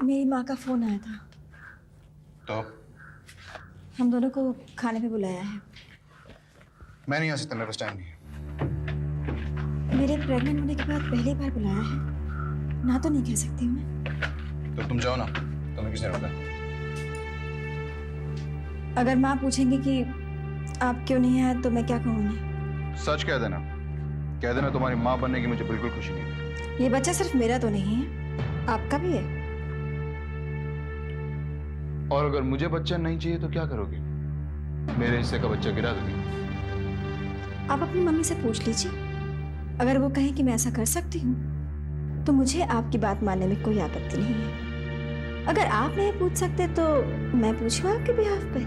मेरी माँ का फोन आया था। तो हम दोनों को खाने पे बुलाया है। मैं नहीं आ सकता, मेरे पास टाइम नहीं है। मेरे प्रेग्नेंट होने के बाद पहली बार बुलाया है, ना तो नहीं कह सकती मैं। तो तुम जाओ ना, तुम्हें किसने रोका? अगर माँ पूछेंगी कि आप क्यों नहीं आए तो मैं क्या कहूँ उन्हें? सच कह देना, कह देना तुम्हारी माँ बनने की मुझे बिल्कुल खुशी नहीं है। ये बच्चा सिर्फ मेरा तो नहीं है, आपका भी है। और अगर मुझे बच्चा नहीं चाहिए तो क्या करोगे? मेरे हिस्से का बच्चा गिरा दोगे? आप अपनी मम्मी से पूछ लीजिए, अगर वो कहें कि मैं ऐसा कर सकती हूँ तो मुझे आपकी बात मानने में कोई आपत्ति नहीं है। अगर आप नहीं पूछ सकते तो मैं पूछूं आपके बिहाफ पे।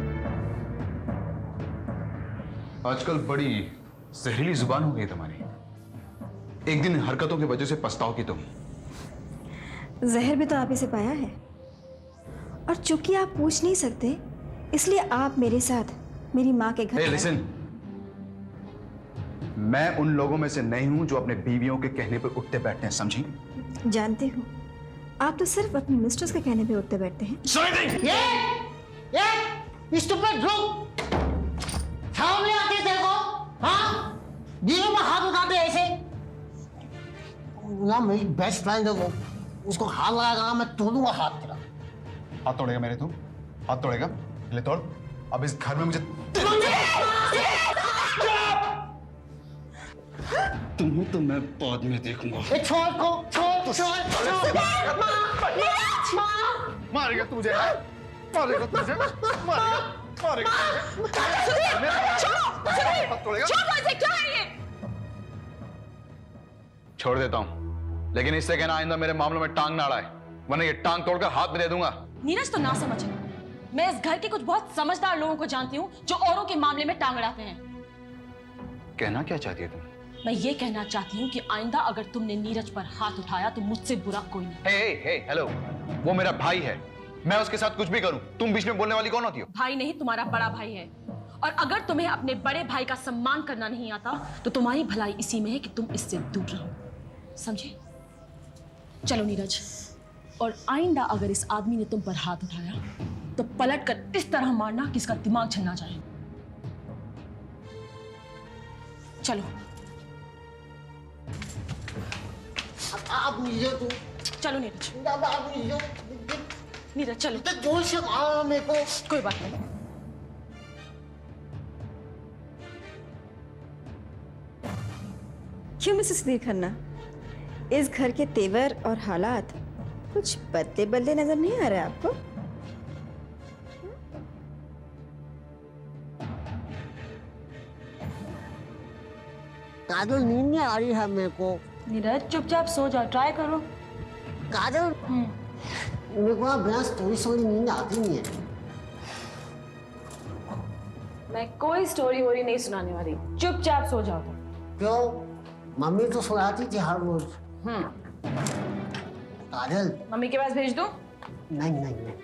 आजकल बड़ी जहरीली जुबान हो गई तुम्हारी। एक दिन हरकतों की वजह से पछताओगी तुम। जहर भी तो आप ही से पाया है, और चूंकि आप पूछ नहीं सकते इसलिए आप मेरे साथ मेरी माँ के घर। लिसन, मैं उन लोगों में से नहीं हूं जो अपने बीवियों के कहने पर उठते बैठते हैं, समझी? जानते हो, आप तो सिर्फ अपनी मिस्ट्रेस के कहने पे उठते बैठते हैं। ये स्टूपिड लोग सामने आते तेरे को, हाँ? जीवन में हाथ उठाते ऐसे ना। मेरी बेस्ट फ्रेंड है वो, उसको हाथ लगाएगा मैं तोड़ूंगा हाथ तेरा। हाथ तोड़ेगा मेरे? तू हाथ तोड़ेगा? ले तोड़। अब इस घर में मुझे तुम्हें तो मैं बाद में देखूंगा। छोड़ को, छोड़ मारेगा तू मुझे, मारेगा तू मुझे, मारेगा छोड़ देता हूं, लेकिन इससे कहना आइंदा मेरे मामलों में टांग ना अड़ाए, वरना ये टांग तोड़कर हाथ में दे दूंगा। नीरज तो ना समझे, मैं इस घर के कुछ बहुत समझदार लोगों को जानती हूँ जो औरों के मामले में टांग अड़ाते हैं। कहना क्या चाहती है तुम? मैं ये कहना चाहती हूँ कि आइंदा अगर तुमने नीरज पर हाथ उठाया तो मुझसे बुरा कोई नहीं। हे हेलो, वो मेरा भाई है, मैं उसके साथ कुछ भी करूं, तुम बीच में बोलने वाली कौन होती हो? भाई नहीं, तुम्हारा बड़ा भाई है, और अगर तुम्हें अपने बड़े भाई का सम्मान करना नहीं आता तो तुम्हारी भलाई इसी में है कि तुम इससे दूर रहो, समझे? चलो नीरज, और आइंदा अगर इस आदमी ने तुम पर हाथ उठाया तो पलट कर इस तरह मारना कि इसका दिमाग छन्ना जाए। चलो आप नीचे तू, चलो नीरज, आप नीचे नीरज चलो। तो जोर से मारो मेरे को। कोई बात नहीं। क्यों मिसेस सुधीर खन्ना, इस घर के तेवर और हालात कुछ बदले बदले नजर नहीं आ रहे आपको? काजल, नींद नहीं आ रही है मेरे को। नीरज चुपचाप सो जाओ, ट्राई करो। काजल, मेरे को बिना स्टोरी नींद आती नहीं है। मैं कोई स्टोरी वोरी नहीं सुनाने वाली, चुपचाप सो जाओ। क्यों? मम्मी तो सुनाती थी हर रोज। काजल, मम्मी के पास भेज दूं? नहीं नहीं नहीं।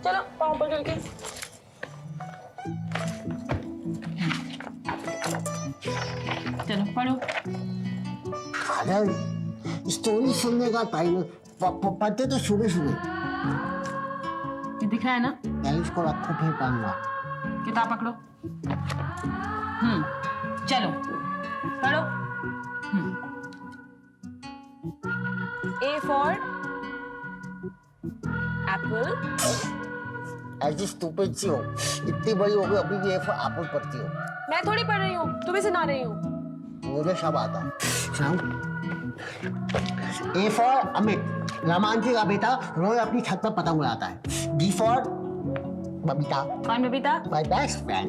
चलो पाँव पकड़ के। चलो पढ़ो। काजल, स्टोरी सुनने का टाइम पढ़ते तो सुबह सुबह। ये दिख रहा है ना? मैं इसको रखो, फिर पढ़ूंगा। किताब पकड़ो। चलो पढ़ो। A for apple। ऐसी स्टूपिड सी हो, इतनी बड़ी हो गई अभी भी ये एप्पल पढ़ती हो। मैं थोड़ी पढ़ रही हूँ, तुम्हें सुना रही हूँ। मुझे सब आता है। A for अमित, रामांची का बेटा रोज अपनी छत पर पतंग उड़ाता है। B for बबीता, कौन बबीता? माय बेस्ट फ्रेंड,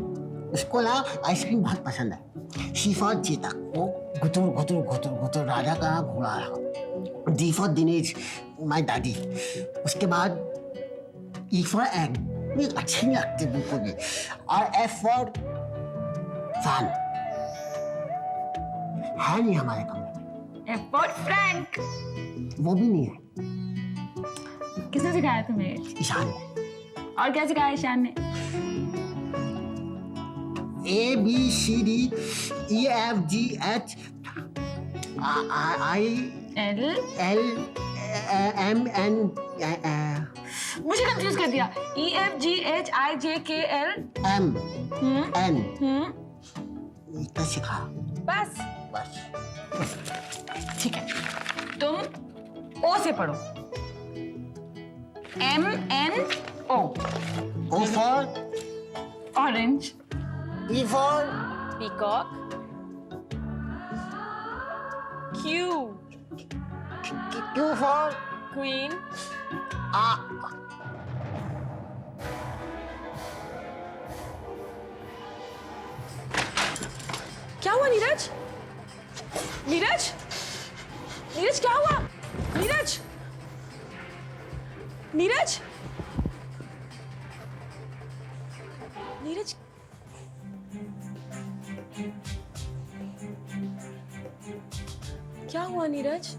उसको ना आइसक्रीम बहुत पसंद है। C for चेतक, वो घुटुर घुटुर घुटुर घुटुर राजा का घोड़ा रहा। D for दिनेश, माय दादी। उसके बाद E for एग, मुझे अच्छी नहीं लगती बिल्कुल भी। और F for फैन, है नहीं हमारे कमरे। F for Frank। वो भी नहीं है। किसने सिखाया तुम्हें? ईशान। और क्या सिखाया ईशान ने? A B C D E F G H I L L M-N मुझे कंफ्यूज कर दिया। EFGHIJKL। M-N इतना सिखा बस बस। ठीक है, तुम ओ से पढ़ो। MNO। O for orange. P for peacock. Q Q for queen. क्या हुआ नीरज? नीरज, नीरज क्या हुआ? नीरज, नीरज, नीरज, क्या हुआ नीरज?